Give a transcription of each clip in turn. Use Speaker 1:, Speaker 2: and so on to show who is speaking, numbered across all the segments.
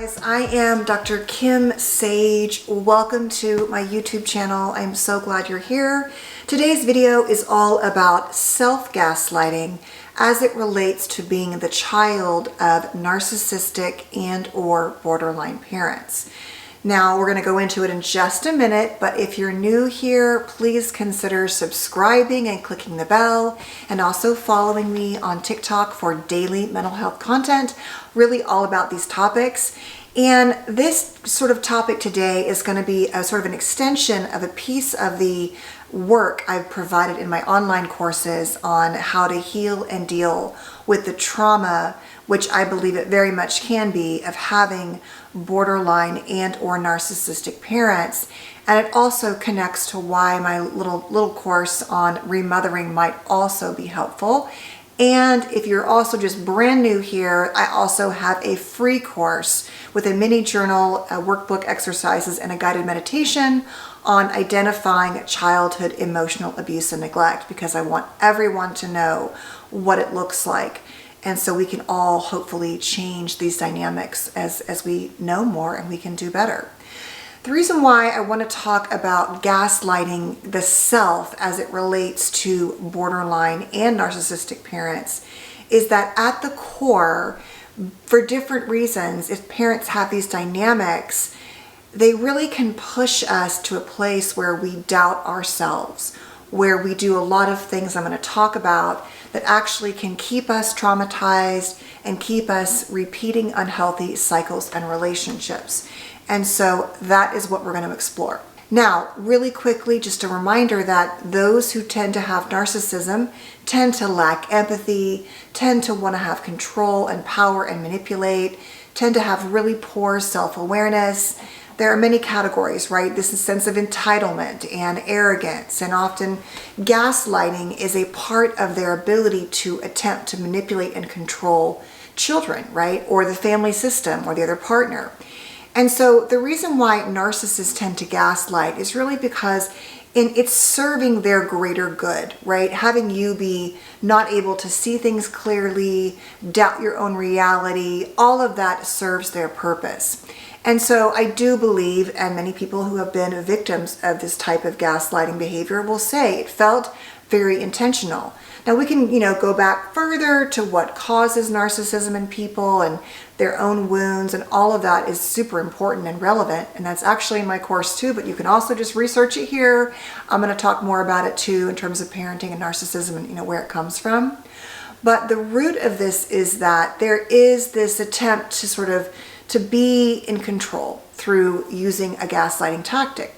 Speaker 1: guys, I am Dr. Kim Sage. Welcome to my YouTube channel. I'm so glad you're here. Today's video is all about self-gaslighting as it relates to being the child of narcissistic and or borderline parents. Now, we're going to go into it in just a minute, but if you're new here, please consider subscribing and clicking the bell, and also following me on TikTok for daily mental health content, really all about these topics. And this sort of topic today is going to be a sort of an extension of a piece of the work I've provided in my online courses on how to heal and deal with the trauma, which I believe it very much can be, of having borderline and or narcissistic parents. And it also connects to why my little course on remothering might also be helpful. And if you're also just brand new here, I also have a free course with a mini journal, a workbook exercises, and a guided meditation on identifying childhood emotional abuse and neglect, because I want everyone to know what it looks like. And so we can all hopefully change these dynamics as we know more and we can do better. The reason why I want to talk about gaslighting the self as it relates to borderline and narcissistic parents is that at the core, for different reasons, if parents have these dynamics, they really can push us to a place where we doubt ourselves, where we do a lot of things I'm going to talk about that actually can keep us traumatized and keep us repeating unhealthy cycles and relationships. And so that is what we're going to explore. Now, really quickly, just a reminder that those who tend to have narcissism tend to lack empathy, tend to want to have control and power and manipulate, tend to have really poor self-awareness. There are many categories, right? This is sense of entitlement and arrogance, and often gaslighting is a part of their ability to attempt to manipulate and control children, right? Or the family system or the other partner. And so the reason why narcissists tend to gaslight is really because it's serving their greater good, right? Having you be not able to see things clearly, doubt your own reality, all of that serves their purpose. And so I do believe, and many people who have been victims of this type of gaslighting behavior will say it felt very intentional. Now we can, go back further to what causes narcissism in people and their own wounds, and all of that is super important and relevant. And that's actually in my course too, but you can also just research it here. I'm going to talk more about it too in terms of parenting and narcissism and, where it comes from. But the root of this is that there is this attempt to be in control through using a gaslighting tactic.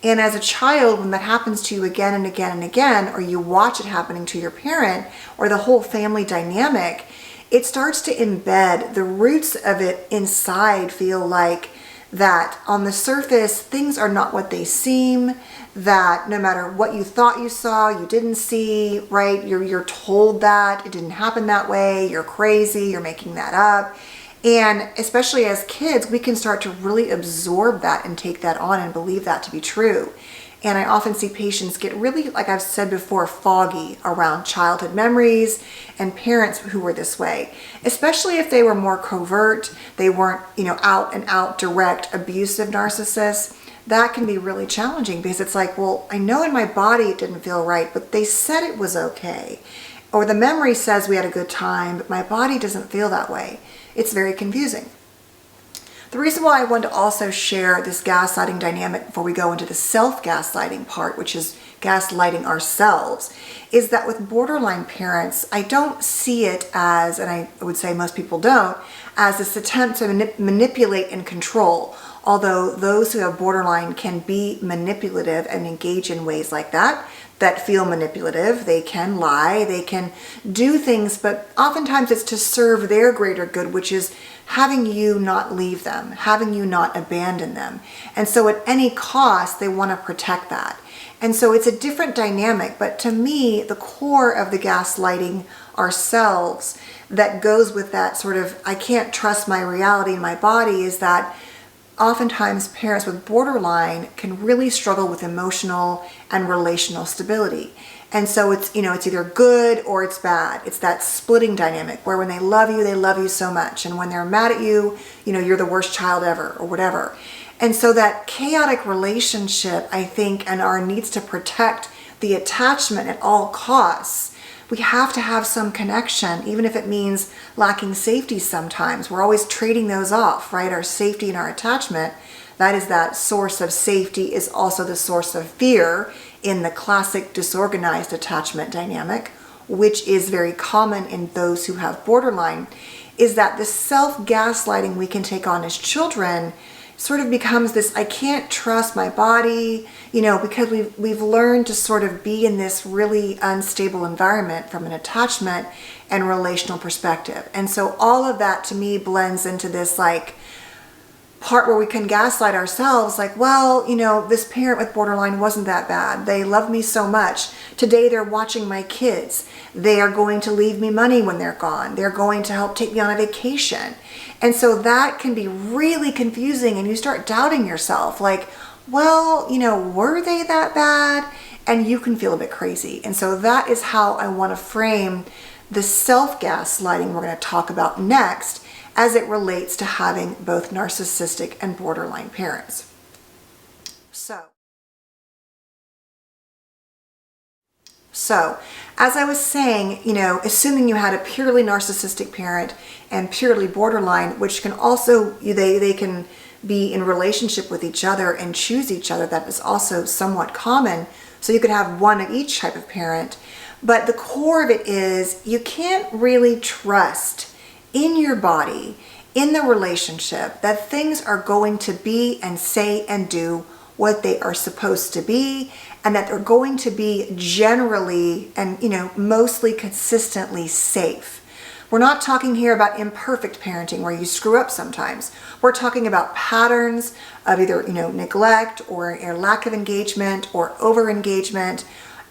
Speaker 1: And as a child, when that happens to you again and again and again, or you watch it happening to your parent or the whole family dynamic, it starts to embed. The roots of it inside feel like that on the surface, things are not what they seem, that no matter what you thought you saw, you didn't see, right? You're told that it didn't happen that way, you're crazy, you're making that up. And especially as kids, we can start to really absorb that and take that on and believe that to be true. And I often see patients get really, like I've said before, foggy around childhood memories and parents who were this way, especially if they were more covert, they weren't, out and out direct abusive narcissists. That can be really challenging because it's like, well, I know in my body it didn't feel right, but they said it was okay. Or the memory says we had a good time, but my body doesn't feel that way. It's very confusing. The reason why I wanted to also share this gaslighting dynamic before we go into the self-gaslighting part, which is gaslighting ourselves, is that with borderline parents, I don't see it as, and I would say most people don't, as this attempt to manipulate and control. Although those who have borderline can be manipulative and engage in ways like that feel manipulative. They can lie, they can do things, but oftentimes it's to serve their greater good, which is having you not leave them, having you not abandon them. And so at any cost, they want to protect that. And so it's a different dynamic, but to me, the core of the gaslighting ourselves that goes with that sort of, I can't trust my reality and my body, is that oftentimes parents with borderline can really struggle with emotional and relational stability. And so it's, it's either good or it's bad. It's that splitting dynamic where when they love you so much. And when they're mad at you, you're the worst child ever or whatever. And so that chaotic relationship, I think, and our needs to protect the attachment at all costs, we have to have some connection, even if it means lacking safety sometimes. We're always trading those off, right? Our safety and our attachment, that is that source of safety, is also the source of fear in the classic disorganized attachment dynamic, which is very common in those who have borderline, is that the self-gaslighting we can take on as children sort of becomes this, I can't trust my body, because we've learned to sort of be in this really unstable environment from an attachment and relational perspective. And so all of that to me blends into this like part where we can gaslight ourselves, like, well, this parent with borderline wasn't that bad. They love me so much. Today they're watching my kids. They are going to leave me money when they're gone. They're going to help take me on a vacation. And so that can be really confusing, and you start doubting yourself, like, well, were they that bad? And you can feel a bit crazy. And so that is how I want to frame the self-gaslighting we're going to talk about next as it relates to having both narcissistic and borderline parents. So, as I was saying, assuming you had a purely narcissistic parent and purely borderline, which can also, they can be in relationship with each other and choose each other, that is also somewhat common. So you could have one of each type of parent. But the core of it is you can't really trust in your body, in the relationship, that things are going to be and say and do what they are supposed to be, and that they're going to be generally and mostly consistently safe. We're not talking here about imperfect parenting where you screw up sometimes. We're talking about patterns of either neglect or a lack of engagement or over engagement,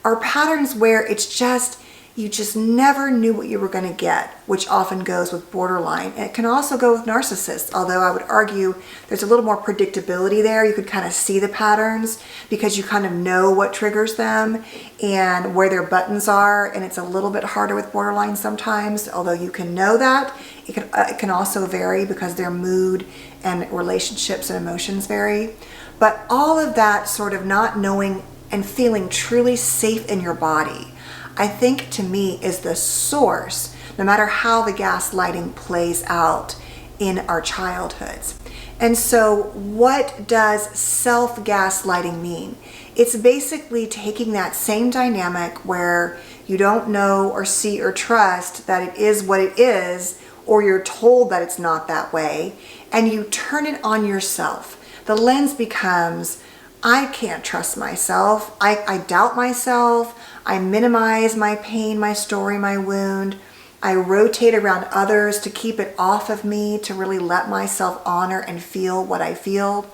Speaker 1: or patterns where it's just you just never knew what you were going to get, which often goes with borderline. And it can also go with narcissists, although I would argue there's a little more predictability there. You could kind of see the patterns because you kind of know what triggers them and where their buttons are, and it's a little bit harder with borderline sometimes, although you can know that. It can also vary because their mood and relationships and emotions vary. But all of that sort of not knowing and feeling truly safe in your body, I think to me is the source, no matter how the gaslighting plays out in our childhoods. And so what does self-gaslighting mean? It's basically taking that same dynamic where you don't know or see or trust that it is what it is, or you're told that it's not that way, and you turn it on yourself. The lens becomes, I can't trust myself. I doubt myself. I minimize my pain, my story, my wound. I rotate around others to keep it off of me, to really let myself honor and feel what I feel.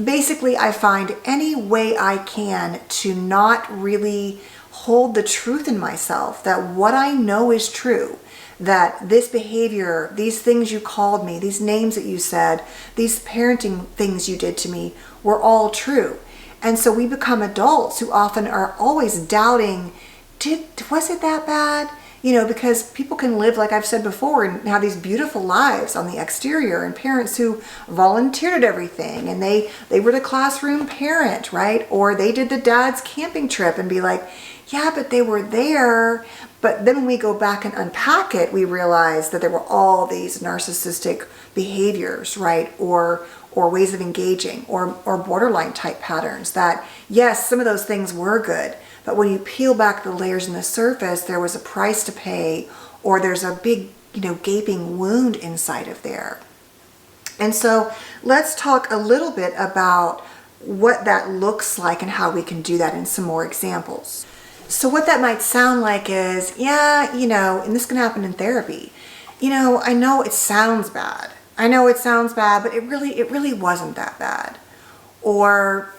Speaker 1: Basically, I find any way I can to not really hold the truth in myself, that what I know is true, that this behavior, these things you called me, these names that you said, these parenting things you did to me were all true. And so we become adults who often are always doubting, was it that bad? Because people can live, like I've said before, and have these beautiful lives on the exterior, and parents who volunteered at everything, and they were the classroom parent, right? Or they did the dad's camping trip and be like, yeah, but they were there. But then when we go back and unpack it, we realize that there were all these narcissistic behaviors, right? Or ways of engaging, or borderline type patterns that, yes, some of those things were good, but when you peel back the layers in the surface, there was a price to pay, or there's a big, gaping wound inside of there. And so let's talk a little bit about what that looks like and how we can do that in some more examples. So what that might sound like is, yeah, and this can happen in therapy. I know it sounds bad. But it really wasn't that bad. Or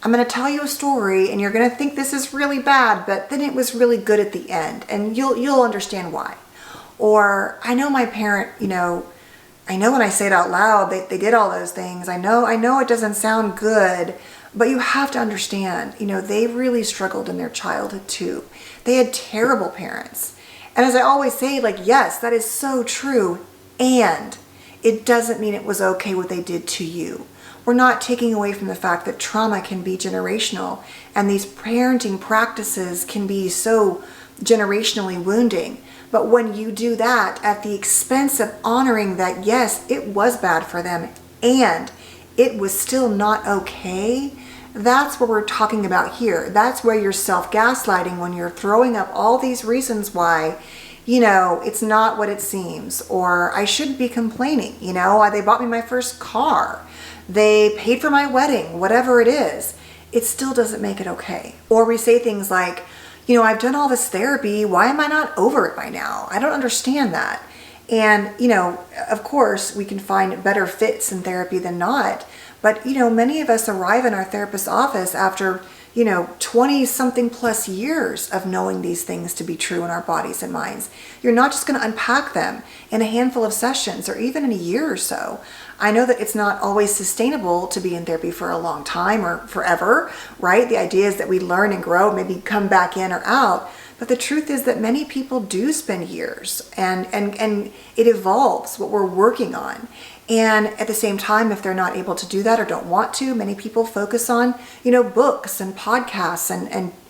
Speaker 1: I'm going to tell you a story and you're going to think this is really bad, but then it was really good at the end, and you'll understand why. Or I know my parent, I know when I say it out loud, they did all those things. I know it doesn't sound good, but you have to understand, they really struggled in their childhood too. They had terrible parents. And as I always say, yes, that is so true. And it doesn't mean it was okay what they did to you. We're not taking away from the fact that trauma can be generational, and these parenting practices can be so generationally wounding. But when you do that at the expense of honoring that, yes, it was bad for them and it was still not okay, that's what we're talking about here. That's where you're self-gaslighting, when you're throwing up all these reasons why, it's not what it seems, or I shouldn't be complaining, they bought me my first car, they paid for my wedding, whatever it is, it still doesn't make it okay. Or we say things like, I've done all this therapy, why am I not over it by now? I don't understand that. And, of course, we can find better fits in therapy than not. But, many of us arrive in our therapist's office after, 20 something plus years of knowing these things to be true in our bodies and minds. You're not just going to unpack them in a handful of sessions or even in a year or so. I know that it's not always sustainable to be in therapy for a long time or forever, right? The idea is that we learn and grow, maybe come back in or out. But the truth is that many people do spend years, and it evolves what we're working on. And at the same time, if they're not able to do that or don't want to, many people focus on, books and podcasts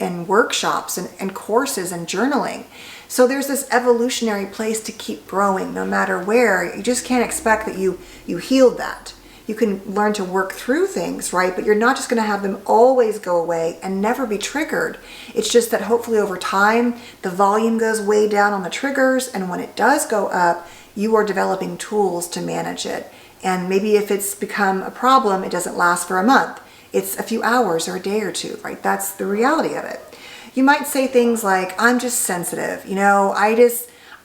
Speaker 1: and workshops and courses and journaling. So there's this evolutionary place to keep growing no matter where. You just can't expect that you healed that. You can learn to work through things, right? But you're not just going to have them always go away and never be triggered. It's just that hopefully over time, the volume goes way down on the triggers. And when it does go up, you are developing tools to manage it. And maybe if it's become a problem, it doesn't last for a month. It's a few hours or a day or two, right? That's the reality of it. You might say things like, I'm just sensitive.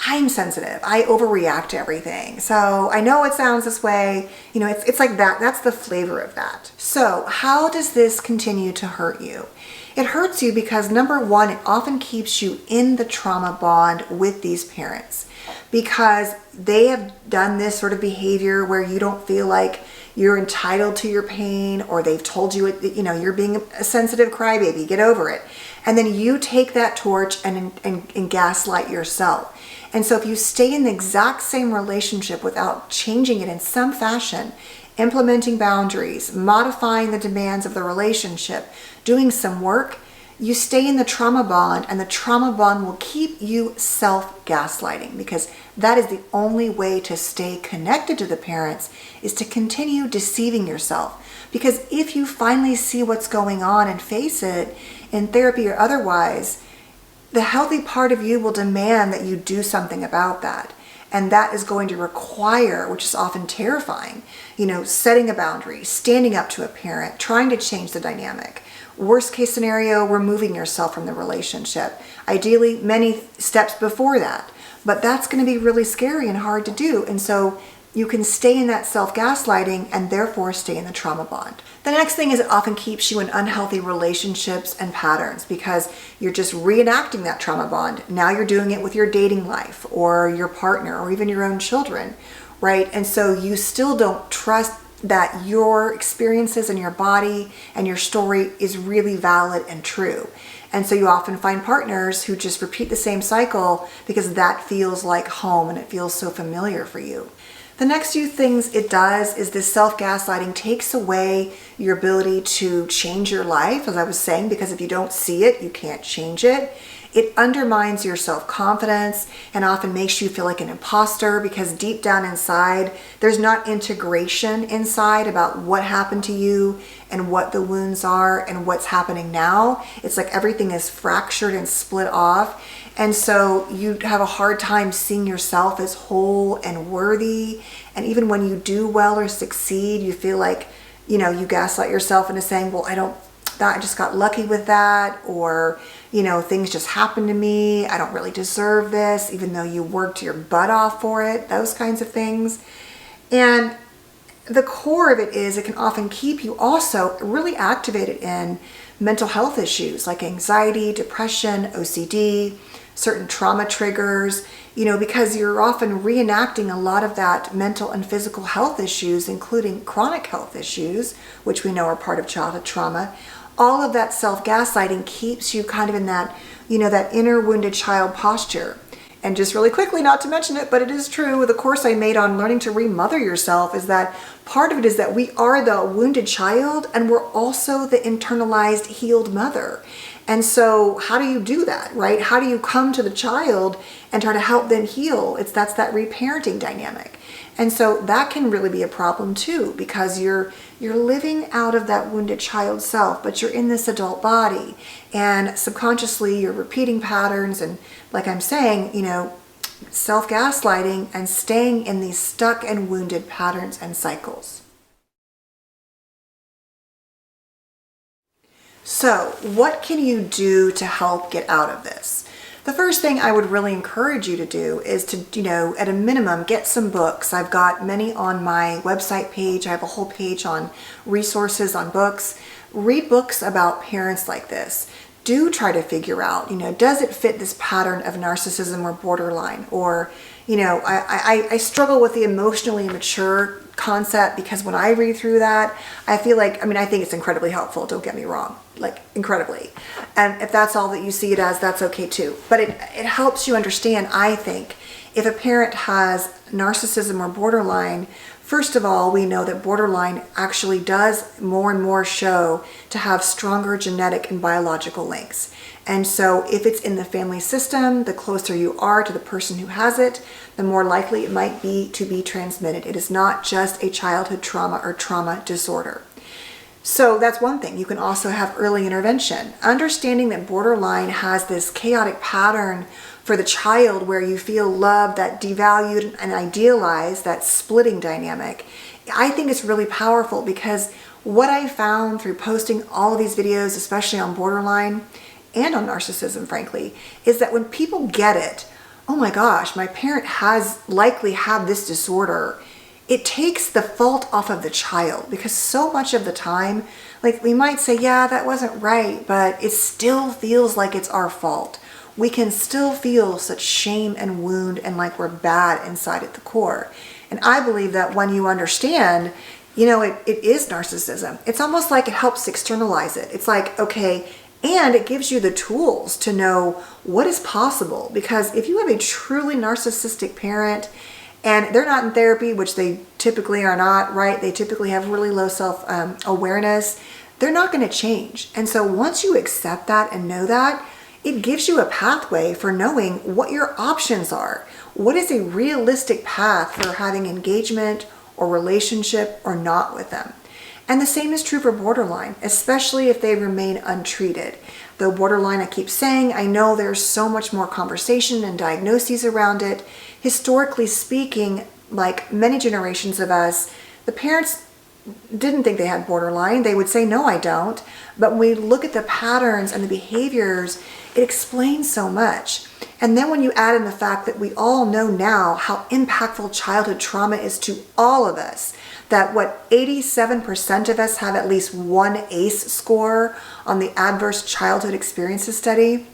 Speaker 1: I'm sensitive. I overreact to everything. So I know it sounds this way. It's like that. That's the flavor of that. So how does this continue to hurt you? It hurts you because, number one, it often keeps you in the trauma bond with these parents because they have done this sort of behavior where you don't feel like you're entitled to your pain, or they've told you, you're being a sensitive crybaby, get over it. And then you take that torch and gaslight yourself. And so if you stay in the exact same relationship without changing it in some fashion, implementing boundaries, modifying the demands of the relationship, doing some work, you stay in the trauma bond, and the trauma bond will keep you self-gaslighting, because that is the only way to stay connected to the parents, is to continue deceiving yourself. Because if you finally see what's going on and face it in therapy or otherwise, the healthy part of you will demand that you do something about that. And that is going to require, which is often terrifying, setting a boundary, standing up to a parent, trying to change the dynamic. Worst case scenario, removing yourself from the relationship. Ideally, many steps before that. But that's going to be really scary and hard to do. And so you can stay in that self-gaslighting and therefore stay in the trauma bond. The next thing is it often keeps you in unhealthy relationships and patterns because you're just reenacting that trauma bond. Now you're doing it with your dating life or your partner or even your own children, right? And so you still don't trust that your experiences and your body and your story is really valid and true. And so you often find partners who just repeat the same cycle because that feels like home and it feels so familiar for you. The next few things it does is this self-gaslighting takes away your ability to change your life, as I was saying, because if you don't see it, you can't change it. It undermines your self-confidence and often makes you feel like an imposter because deep down inside, there's not integration inside about what happened to you and what the wounds are and what's happening now. It's like everything is fractured and split off. And so you have a hard time seeing yourself as whole and worthy. And even when you do well or succeed, you feel like, you gaslight yourself into saying, well, I just got lucky with that, or, things just happened to me. I don't really deserve this, even though you worked your butt off for it, those kinds of things. And the core of it is it can often keep you also really activated in mental health issues like anxiety, depression, OCD, certain trauma triggers, because you're often reenacting a lot of that mental and physical health issues, including chronic health issues, which we know are part of childhood trauma. All of that self-gaslighting keeps you kind of in that, that inner wounded child posture. And just really quickly, not to mention it, but it is true, the course I made on learning to remother yourself is that part of it is that we are the wounded child and we're also the internalized healed mother. And so how do you do that, right? How do you come to the child and try to help them heal? That's that reparenting dynamic. And so that can really be a problem too, because you're living out of that wounded child self, but you're in this adult body, and subconsciously you're repeating patterns and, like I'm saying, self-gaslighting and staying in these stuck and wounded patterns and cycles. So what can you do to help get out of this? The first thing I would really encourage you to do is to, at a minimum, get some books. I've got many on my website page. I have a whole page on resources on books. Read books about parents like this. Do try to figure out, does it fit this pattern of narcissism or borderline? Or, I struggle with the emotionally immature concept, because when I read through that, I feel like, I think it's incredibly helpful, don't get me wrong, like incredibly. And if that's all that you see it as, that's okay too. But it helps you understand, I think, if a parent has narcissism or borderline. First of all, we know that borderline actually does more and more show to have stronger genetic and biological links. And so if it's in the family system, the closer you are to the person who has it, the more likely it might be to be transmitted. It is not just a childhood trauma or trauma disorder. So that's one thing. You can also have early intervention. Understanding that borderline has this chaotic pattern for the child where you feel loved, that devalued and idealized, that splitting dynamic, I think it's really powerful, because what I found through posting all of these videos, especially on borderline and on narcissism, frankly, is that when people get it, oh my gosh, my parent has likely had this disorder, it takes the fault off of the child, because so much of the time, like we might say, yeah, that wasn't right, but it still feels like it's our fault. We can still feel such shame and wound and like we're bad inside at the core. And I believe that when you understand, it is narcissism. It's almost like it helps externalize it. It's like, okay, and it gives you the tools to know what is possible. Because if you have a truly narcissistic parent and they're not in therapy, which they typically are not, right? They typically have really low self-awareness. They're not going to change. And so once you accept that and know that, it gives you a pathway for knowing what your options are. What is a realistic path for having engagement or relationship or not with them? And the same is true for borderline, especially if they remain untreated. Though borderline, I keep saying, I know there's so much more conversation and diagnoses around it. Historically speaking, like many generations of us, the parents didn't think they had borderline. They would say, no, I don't. But when we look at the patterns and the behaviors, it explains so much. And then when you add in the fact that we all know now how impactful childhood trauma is to all of us, that 87% of us have at least one ACE score on the Adverse Childhood Experiences Study.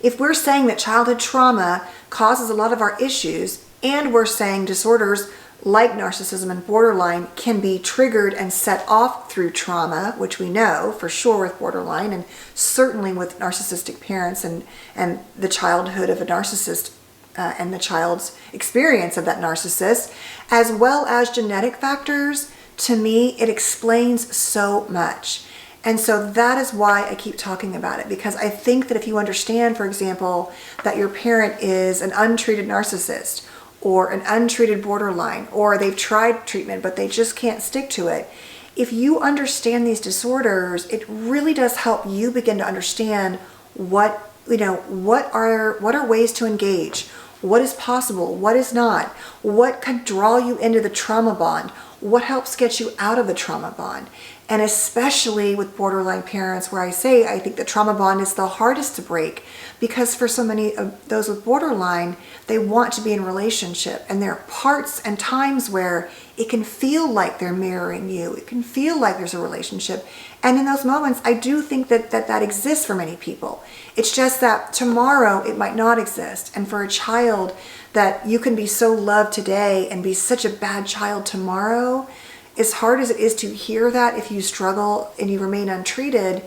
Speaker 1: If we're saying that childhood trauma causes a lot of our issues, and we're saying disorders like narcissism and borderline can be triggered and set off through trauma, which we know for sure with borderline and certainly with narcissistic parents and the childhood of a narcissist and the child's experience of that narcissist, as well as genetic factors, to me, it explains so much. And so that is why I keep talking about it, because I think that if you understand, for example, that your parent is an untreated narcissist or an untreated borderline, or they've tried treatment but they just can't stick to it. If you understand these disorders, it really does help you begin to understand what are ways to engage, what is possible, what is not, what can draw you into the trauma bond, what helps get you out of the trauma bond. And especially with borderline parents, where I say I think the trauma bond is the hardest to break, because for so many of those with borderline, they want to be in relationship, and there are parts and times where it can feel like they're mirroring you. It can feel like there's a relationship. And in those moments, I do think that exists for many people. It's just that tomorrow it might not exist. And for a child, that you can be so loved today and be such a bad child tomorrow, as hard as it is to hear that, if you struggle and you remain untreated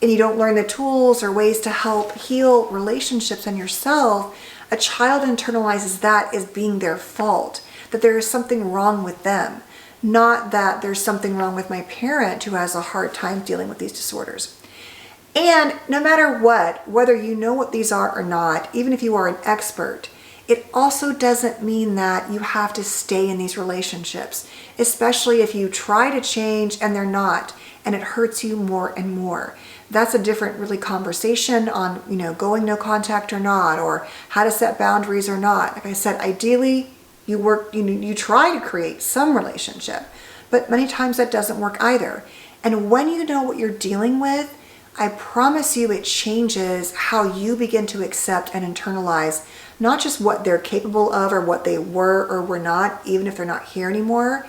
Speaker 1: and you don't learn the tools or ways to help heal relationships and yourself, a child internalizes that as being their fault, that there is something wrong with them, not that there's something wrong with my parent who has a hard time dealing with these disorders. And no matter what, whether you know what these are or not, even if you are an expert, it also doesn't mean that you have to stay in these relationships, especially if you try to change and they're not, and it hurts you more and more. That's a different really conversation on, going no contact or not, or how to set boundaries or not. Like I said, ideally, you try to create some relationship, but many times that doesn't work either. And when you know what you're dealing with, I promise you it changes how you begin to accept and internalize not just what they're capable of or what they were or were not, even if they're not here anymore.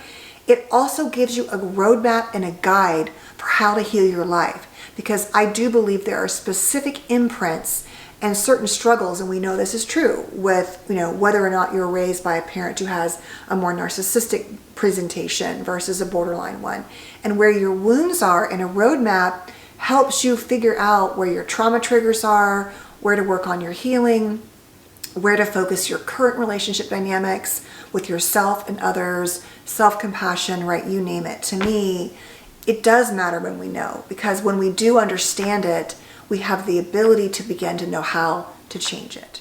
Speaker 1: It also gives you a roadmap and a guide for how to heal your life. Because I do believe there are specific imprints and certain struggles, and we know this is true with, whether or not you're raised by a parent who has a more narcissistic presentation versus a borderline one, and where your wounds are, and a roadmap helps you figure out where your trauma triggers are, where to work on your healing, where to focus your current relationship dynamics with yourself and others, self-compassion, right? You name it. To me, it does matter when we know, because when we do understand it, we have the ability to begin to know how to change it.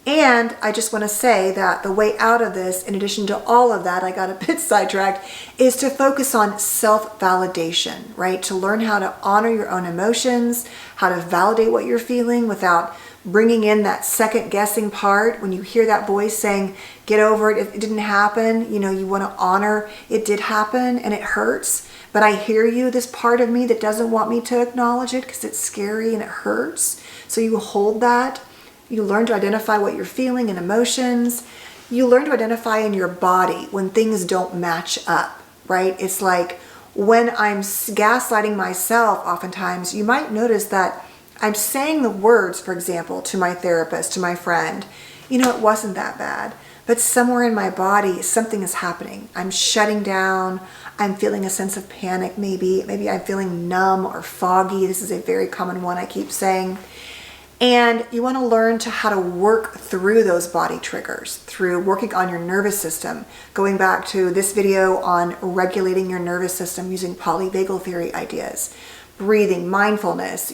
Speaker 1: And I just want to say that the way out of this, in addition to all of that, I got a bit sidetracked, is to focus on self-validation, right? To learn how to honor your own emotions, how to validate what you're feeling without bringing in that second guessing part. When you hear that voice saying, get over it, it didn't happen, you want to honor it did happen and it hurts. But I hear you, this part of me that doesn't want me to acknowledge it because it's scary and it hurts. So you hold that. You learn to identify what you're feeling and emotions. You learn to identify in your body when things don't match up, right? It's like when I'm gaslighting myself, oftentimes you might notice that I'm saying the words, for example, to my therapist, to my friend, it wasn't that bad. But somewhere in my body, something is happening. I'm shutting down. I'm feeling a sense of panic, maybe. Maybe I'm feeling numb or foggy. This is a very common one I keep saying. And you want to learn how to work through those body triggers, through working on your nervous system. Going back to this video on regulating your nervous system using polyvagal theory ideas. Breathing, mindfulness,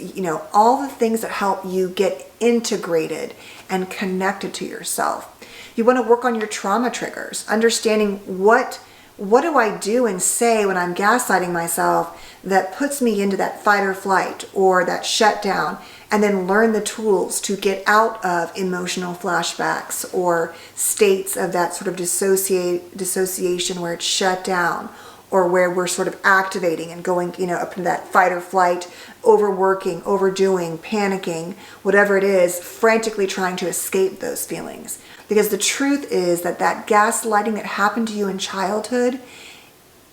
Speaker 1: all the things that help you get integrated and connected to yourself. You want to work on your trauma triggers, understanding what do I do and say when I'm gaslighting myself that puts me into that fight or flight or that shutdown, and then learn the tools to get out of emotional flashbacks or states of that sort of dissociation where it's shut down, or where we're sort of activating and going, up into that fight or flight, overworking, overdoing, panicking, whatever it is, frantically trying to escape those feelings. Because the truth is that gaslighting that happened to you in childhood,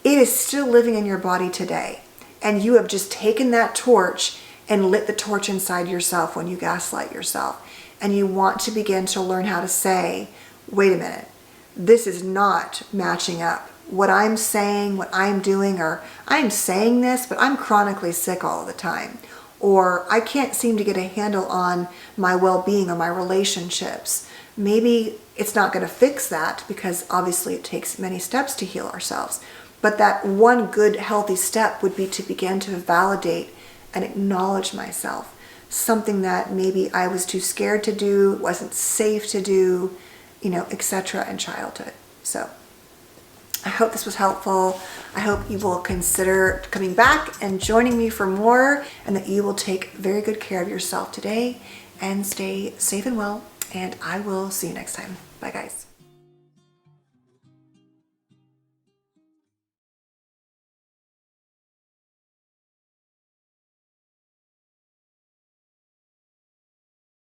Speaker 1: it is still living in your body today. And you have just taken that torch and lit the torch inside yourself when you gaslight yourself. And you want to begin to learn how to say, wait a minute, this is not matching up. What I'm saying, what I'm doing, or I'm saying this, but I'm chronically sick all the time. Or I can't seem to get a handle on my well-being or my relationships. Maybe it's not going to fix that, because obviously it takes many steps to heal ourselves. But that one good, healthy step would be to begin to validate and acknowledge myself. Something that maybe I was too scared to do, wasn't safe to do, etc. in childhood. So I hope this was helpful. I hope you will consider coming back and joining me for more, and that you will take very good care of yourself today and stay safe and well. And I will see you next time. Bye, guys.